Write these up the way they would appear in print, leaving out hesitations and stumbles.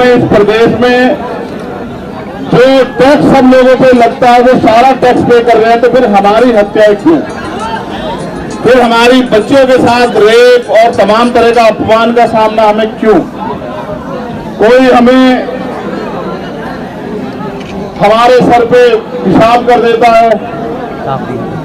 में, इस प्रदेश में जो टैक्स सब लोगों पे लगता है वो सारा टैक्स पे कर रहे हैं, तो फिर हमारी हत्याएं क्यों? फिर हमारी बच्चों के साथ रेप और तमाम तरह का अपमान का सामना हमें क्यों? कोई हमें हमारे सर पे पेशाब कर देता है,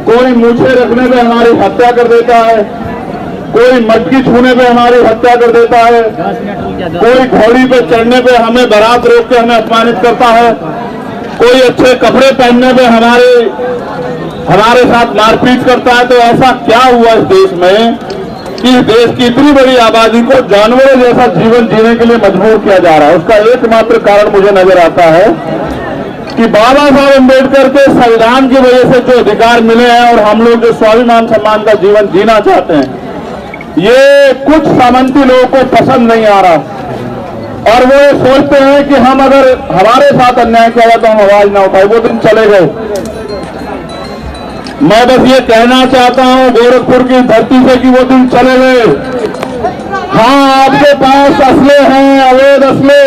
कोई मूछे रखने पे हमारी हत्या कर देता है, कोई मटकी छूने पे हमारी हत्या कर देता है, कोई घोड़ी पे चढ़ने पे हमें बारात रोक के हमें अपमानित करता है, कोई अच्छे कपड़े पहनने पे हमारे साथ मारपीट करता है। तो ऐसा क्या हुआ इस देश में कि इस देश की इतनी बड़ी आबादी को जानवरों जैसा जीवन जीने के लिए मजबूर किया जा रहा है? उसका एकमात्र कारण मुझे नजर आता है कि बाबा साहब अम्बेडकर के संविधान की वजह से जो अधिकार मिले हैं और हम लोग जो स्वाभिमान सम्मान का जीवन जीना चाहते हैं, ये कुछ सामंती लोगों को पसंद नहीं आ रहा और वो ये सोचते हैं कि हम अगर हमारे साथ अन्याय किया जाए तो हम आवाज ना उठाए। वो दिन चले गए। मैं बस ये कहना चाहता हूं गोरखपुर की धरती से कि वो दिन चले गए। हाँ, आपके पास असले हैं, अवैध असले,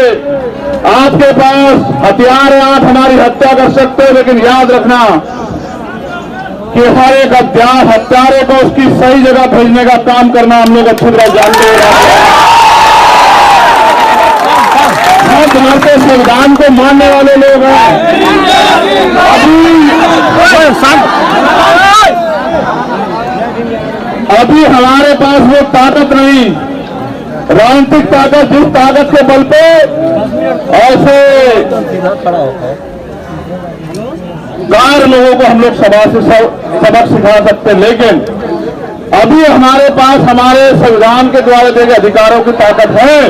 आपके पास हथियार हैं, आप हमारी हत्या कर सकते हो, लेकिन याद रखना कि हर एक हत्यारे को उसकी सही जगह भेजने का काम करना हम लोग अच्छी तरह जानते हैं। हम भारतीय संविधान को मानने वाले लोग हैं। अभी हमारे पास वो ताकत नहीं, राजनीतिक ताकत, जिस ताकत के बल पे ऐसे गायर लोगों को हम लोग सभा से सबक सिखा सकते, लेकिन अभी हमारे पास हमारे संविधान के द्वारा दिए गए अधिकारों की ताकत है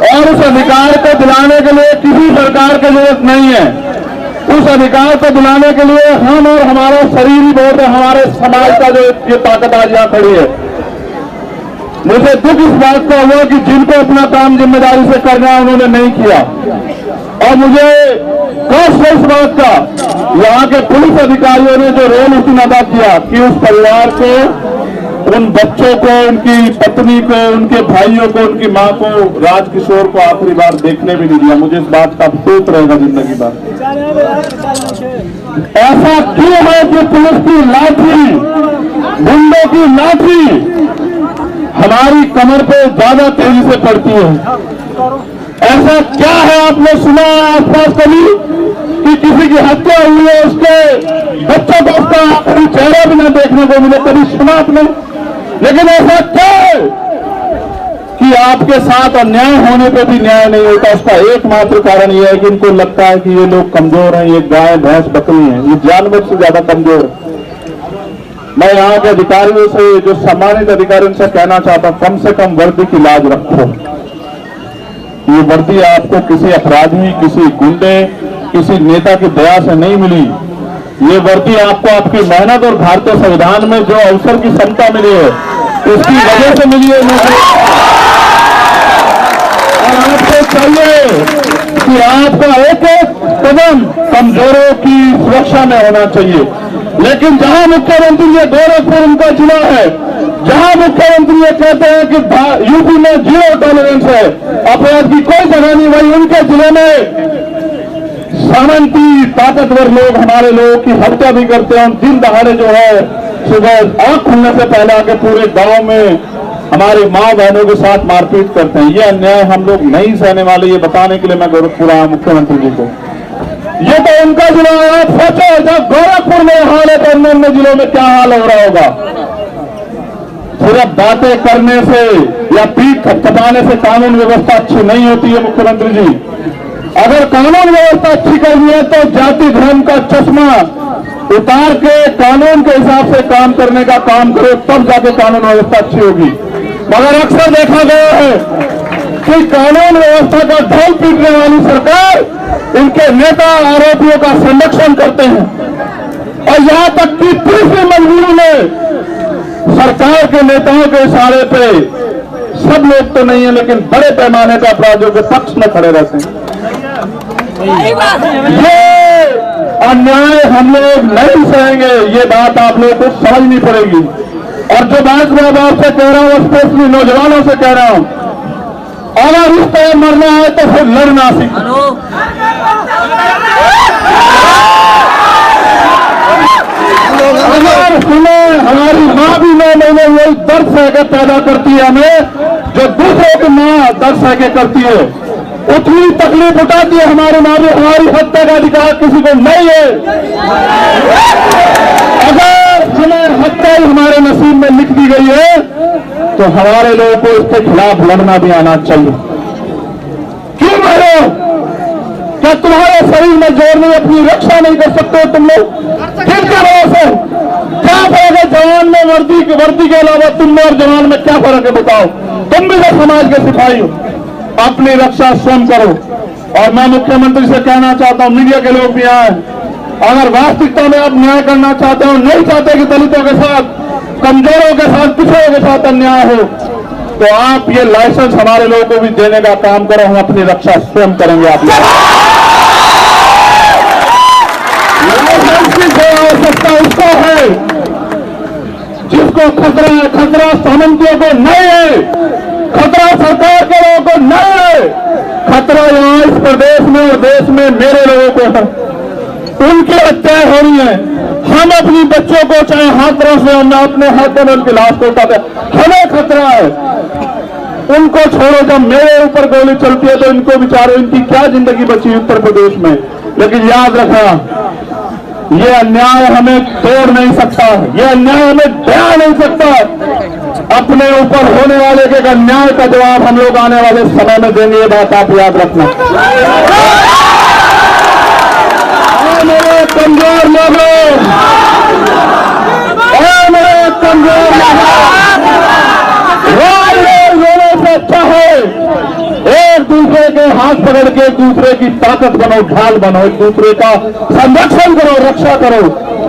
और उस अधिकार को दिलाने के लिए किसी सरकार की जरूरत नहीं है। उस अधिकार को दिलाने के लिए हम और हमारा शरीर ही बहुत है, हमारे समाज का जो ये ताकत आज यहाँ खड़ी है। मुझे दुख इस बात का हुआ कि जिनको अपना काम जिम्मेदारी से करना है उन्होंने नहीं किया, और मुझे कष्ट है इस बात का यहाँ के पुलिस अधिकारियों ने जो रोल उसने अदा किया कि उस परिवार को, उन बच्चों को, उनकी पत्नी को, उनके भाइयों को, उनकी मां को, राजकिशोर को आखिरी बार देखने भी नहीं दिया। मुझे इस बात का अफसोस रहेगा जिंदगी भर। ऐसा क्यों है कि पुलिस की लाठी, गुंडों की लाठी हमारी कमर पे ज्यादा तेजी से पड़ती है? ऐसा क्या है आपने सुना आसपास कभी कि किसी की हत्या हुई है, उसके बच्चों को उसका आखिरी चेहरा भी न देखने को मिले? कभी सुना आपने? लेकिन ऐसा क्या है कि आपके साथ अन्याय होने पे भी न्याय नहीं होता? उसका एकमात्र कारण यह है कि इनको लगता है कि ये लोग कमजोर हैं, ये गाय भैंस बकरी हैं, ये जानवर से ज्यादा कमजोर है। मैं यहाँ के अधिकारियों से, जो सम्मानित अधिकारियों से कहना चाहता हूं, कम से कम वर्दी की लाज रखो। ये वर्दी आपको किसी अपराधी, किसी गुंडे, किसी नेता की दया से नहीं मिली। ये वर्दी आपको आपकी मेहनत और भारतीय संविधान में जो अवसर की क्षमता मिली है उसकी वजह से मिली है। और आपको चाहिए कि आपका एक एक कदम कमजोरों की सुरक्षा में होना चाहिए। लेकिन जहां मुख्यमंत्री ये गोरखपुर उनका जिला है, जहां मुख्यमंत्री ये कहते हैं कि यूपी में 0 टॉलरेंस है, अपराध की कोई जगह नहीं, वही उनके जिले में सामंती ताकतवर लोग हमारे लोगों की हत्या भी करते हैं। दिन दहाड़े जो है सुबह आंख खुलने से पहले आके पूरे गांव में हमारी माँ बहनों के साथ मारपीट करते हैं। ये अन्याय हम लोग नहीं सहने वाले, ये बताने के लिए मैं गोरखपुर आया मुख्यमंत्री जी को। ये तो उनका जिला है, आप सोचो जब गोरखपुर में हाल है तो अन्य जिलों में क्या हाल हो रहा होगा। सिर्फ बातें करने से या पीठ थपथपाने से कानून व्यवस्था अच्छी नहीं होती है मुख्यमंत्री जी। अगर कानून व्यवस्था अच्छी करनी है तो जाति धर्म का चश्मा उतार के कानून के हिसाब से काम करने का काम करो, तब जाके कानून व्यवस्था अच्छी होगी। मगर अक्सर देखा गया है कि कानून व्यवस्था का ढोल पीटने वाली सरकार इनके नेता आरोपियों का संरक्षण करते हैं, और यहां तक कि तीसरी मंजूरी में सरकार के नेताओं के इशारे पे, सब लोग तो नहीं है लेकिन बड़े पैमाने पर अपराधियों के पक्ष में खड़े रहते हैं। ये अन्याय हम लोग नहीं सहेंगे, ये बात आप लोगों को समझनी पड़ेगी। और जो बात मैं आपसे कह रहा हूं, स्पेशली नौजवानों से कह रहा हूं अगर इस तरह मरना है तो फिर लड़ना सीखो। अगर सुने हमारी माँ भी 9 महीने वही दर्द सहके पैदा करती है हमें, जो दूसरे की माँ दर्द सहके करती है, उतनी तकलीफ उठाती है हमारी माँ भी। हमारी हत्या का अधिकार किसी को नहीं है। अगर हमें हत्या ही हमारे नसीब में लिख दी गई है तो हमारे लोगों को इसके खिलाफ लड़ना भी आना चाहिए। क्यों मरो? क्या तुम्हारे शरीर में जोर नहीं, अपनी रक्षा नहीं कर सकते हो तुम लोग? किनके भरोसे? क्या फर्क है जवान में वर्दी के अलावा तुम में और जवान में क्या फर्क है बताओ? तुम भी तो समाज के सिपाही हो, अपनी रक्षा स्वयं करो। और मैं मुख्यमंत्री से कहना चाहता हूं, मीडिया के लोग भी आए, अगर वास्तविकता में आप न्याय करना चाहते हो, नहीं चाहते कि दलितों के साथ, कमजोरों के साथ, पिछड़ों के साथ अन्याय हो, तो आप ये लाइसेंस हमारे लोगों को भी देने का काम करो। हम अपनी रक्षा स्वयं करेंगे। आप लाइसेंस की आवश्यकता उसको है जिसको खतरा है। खतरा सामंतियों को नहीं है, खतरा सरकार के लोगों को नहीं है, खतरा यहां इस प्रदेश में और देश में मेरे लोगों को है। उनकी हत्याएं हो रही है। हम अपनी बच्चों को चाहे हाथों से, हम अपने हाथों में उनकी लाश को उठाते, हमें खतरा है। उनको छोड़ो, जब मेरे ऊपर गोली चलती है तो इनको बेचारे, इनकी क्या जिंदगी बची उत्तर प्रदेश में। लेकिन याद रखना, ये अन्याय हमें तोड़ नहीं सकता, ये अन्याय हमें ढा नहीं सकता। अपने ऊपर होने वाले के अन्याय का जवाब हम लोग आने वाले समय में देंगे, ये बात आप याद रखना। मेरे कमजोर लोगों, मेरे कमजोर लोगों से अच्छा है एक दूसरे के हाथ पकड़ के एक दूसरे की ताकत बनो, ढाल बनो, एक दूसरे का संरक्षण करो, रक्षा करो।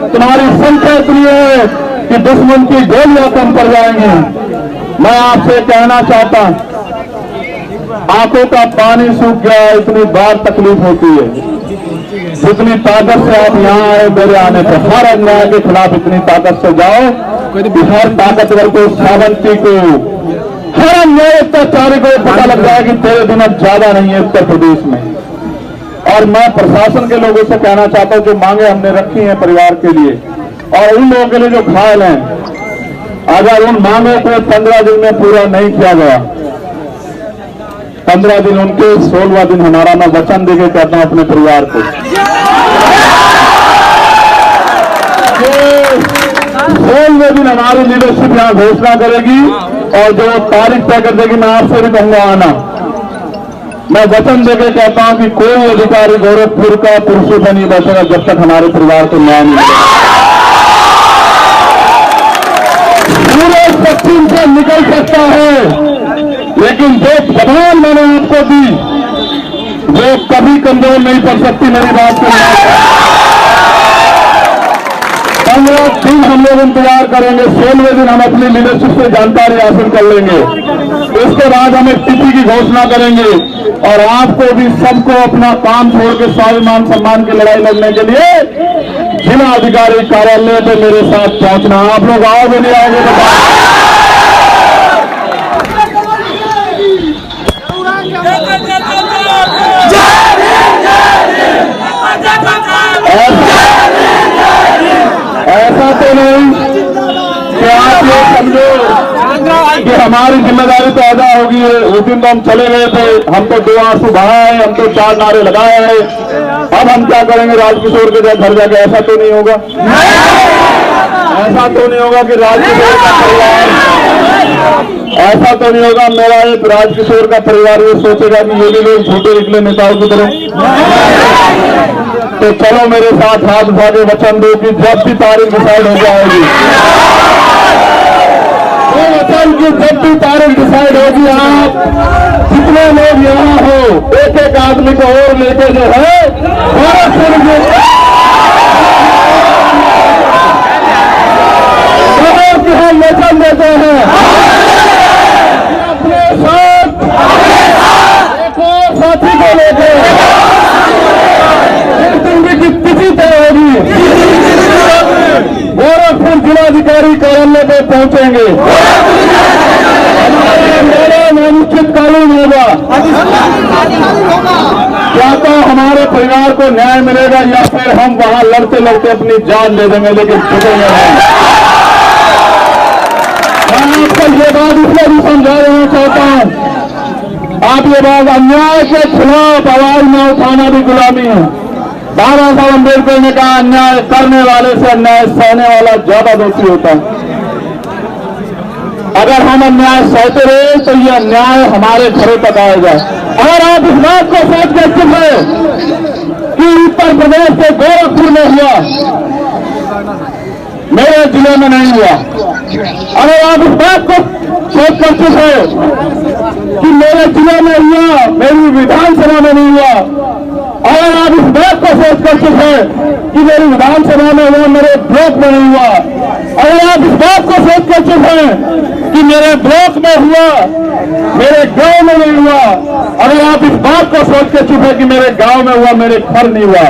तुम्हारी संख्या इतनी है कि दुश्मन की गोलियां कम पड़ जाएंगी। मैं आपसे कहना चाहता हूं, आंखों का पानी सूख गया, इतनी बार तकलीफ होती है। जितनी ताकत से आप यहाँ आए मेरे आने पर, हर अन्याय के खिलाफ इतनी ताकत से जाओ कि हर ताकतवर को, सावंती को, हर अन्याय अत्याचारी को पता लग जाए कि तेरे दिन अब ज्यादा नहीं है उत्तर प्रदेश में। और मैं प्रशासन के लोगों से कहना चाहता हूं, जो मांगे हमने रखी हैं परिवार के लिए और उन लोगों के लिए जो घायल हैं, अगर उन मांगों को 15 दिन में पूरा नहीं किया गया, 15 दिन उनके, 16वां दिन हमारा, मैं वचन देके कहता हूं अपने परिवार को, 16वें दिन हमारी लीडरशिप यहां घोषणा करेगी और जो तारीख तय कर देगी, मैं आपसे भी कहूंगा आना। मैं वचन देके कहता हूं कि कोई अधिकारी गोरखपुर का पुरुषों पर नहीं बैठेगा जब तक हमारे परिवार को न्याय नहीं मिलेगा। पूरे पश्चिम से निकल सकता है, लेकिन जो जबान मैंने आपको दी वो कभी कमजोर नहीं पड़ सकती। मेरी बात को 15 दिन हम लोग इंतजार करेंगे, 16वें दिन हम अपनी लीडरशिप से जानकारी हासिल कर लेंगे। उसके बाद हम एक तिथि की घोषणा करेंगे और आपको भी, सबको अपना काम छोड़ के स्वाभिमान सम्मान की लड़ाई लड़ने के लिए जिला अधिकारी कार्यालय पे मेरे साथ पहुंचना। आप लोग आओगे नहीं आओगे बताओ? ऐसा तो नहीं कि आप लोग समझो कि हमारी जिम्मेदारी तो अदा होगी। उस दिन तो हम चले गए थे, हम तो 2 आंसू बहाए, हम तो 4 नारे लगाए हैं। अब हम क्या करेंगे राजकिशोर के घर जाके? ऐसा तो नहीं होगा, ऐसा तो नहीं होगा कि राजकिशोर का परिवार, ऐसा तो नहीं होगा मेरा एक राजकिशोर का परिवार ये सोचेगा कि ये भी लोग झूठे निकले नेताओं की तरह। तो चलो मेरे साथ हाथ उठा के वचन दो कि जब भी तारीख डिसाइड हो जाएगी, वो वचन की जब भी तारीख डिसाइड होगी, आप जितने लोग यहाँ हो, एक एक आदमी को और लेके जो है गोरखपुर की हम वचन देते हैं अपने साथ एक और साथी को लेकर तिथि तय होगी, गोरखपुर जिलाधिकारी कार्यालय पे पहुंचेंगे। मेरा नामांकित कानून होगा, क्या तो हमारे परिवार को न्याय मिलेगा या फिर हम वहां लड़ते लड़ते अपनी जान दे देंगे, लेकिन झुकेंगे नहीं। मैं आपको ये बात इसलिए भी समझा देना चाहता हूं, आप ये बात अन्याय के खिलाफ आवाज न उठाना भी गुलामी है। बाबा साहब अम्बेडकर ने कहा अन्याय करने वाले से अन्याय सहने वाला ज्यादा दोषी होता है। अगर हम अन्याय सहते रहे तो ये अन्याय हमारे घरों तक आएगा। अगर आप इस बात को सोच के चुप है कि उत्तर प्रदेश से गोरखपुर में हुआ, मेरे जिले में नहीं हुआ, अगर आप इस बात को सोच कर चुप है कि मेरे जिले में हुआ, मेरी विधानसभा में नहीं हुआ, अगर आप इस बात को सोच कर चुप है कि मेरी विधानसभा में हुआ, मेरे ब्लॉक में नहीं हुआ, अगर आप इस बात को सोच कर चुप है कि मेरे ब्लॉक में हुआ, मेरे गांव में नहीं हुआ, अगर आप इस बात को सोच के चुप है कि मेरे गांव में हुआ, मेरे घर नहीं हुआ,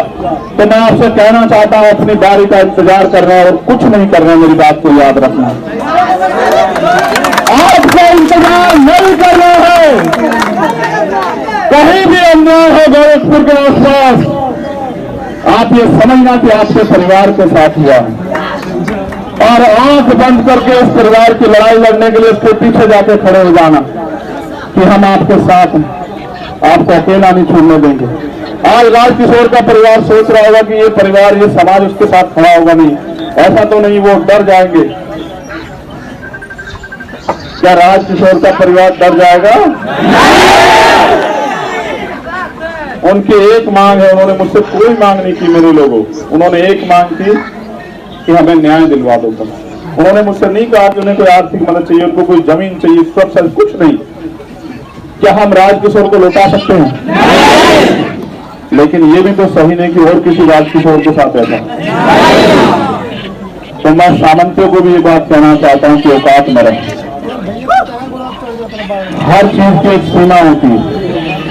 तो मैं आपसे कहना चाहता हूं अपनी बारी का इंतजार करना और कुछ नहीं करना। मेरी बात को याद रखना, आपको इंतजार नहीं करना है। कहीं भी अन्याय हो गोरखपुर के आसपास, आप ये समझना कि आपके परिवार के साथ हुआ है और आंख बंद करके उस परिवार की लड़ाई लड़ने के लिए उसके पीछे जाके खड़े हो जाना कि हम आपके साथ हैं, आपको अकेला नहीं छोड़ने देंगे। आज राजकिशोर का परिवार सोच रहा होगा कि ये परिवार, ये समाज उसके साथ खड़ा होगा, नहीं, ऐसा तो नहीं, वो डर जाएंगे। क्या राजकिशोर का परिवार डर जाएगा? उनकी एक मांग है, उन्होंने मुझसे कोई मांग नहीं की। मेरे लोगों, उन्होंने एक मांग की कि हमें न्याय दिलवा दो। उन्होंने मुझसे नहीं कहा कि उन्हें कोई आर्थिक मदद चाहिए, उनको कोई जमीन चाहिए, सुरक्षा, कुछ नहीं। क्या हम राजकिशोर को लौटा सकते हैं? लेकिन ये भी तो सही नहीं कि और किसी राजकिशोर के साथ ऐसा। तो मैं सामंतियों को भी ये बात कहना चाहता हूं कि औकात में रहे। हर चीज की एक सीमा होती है।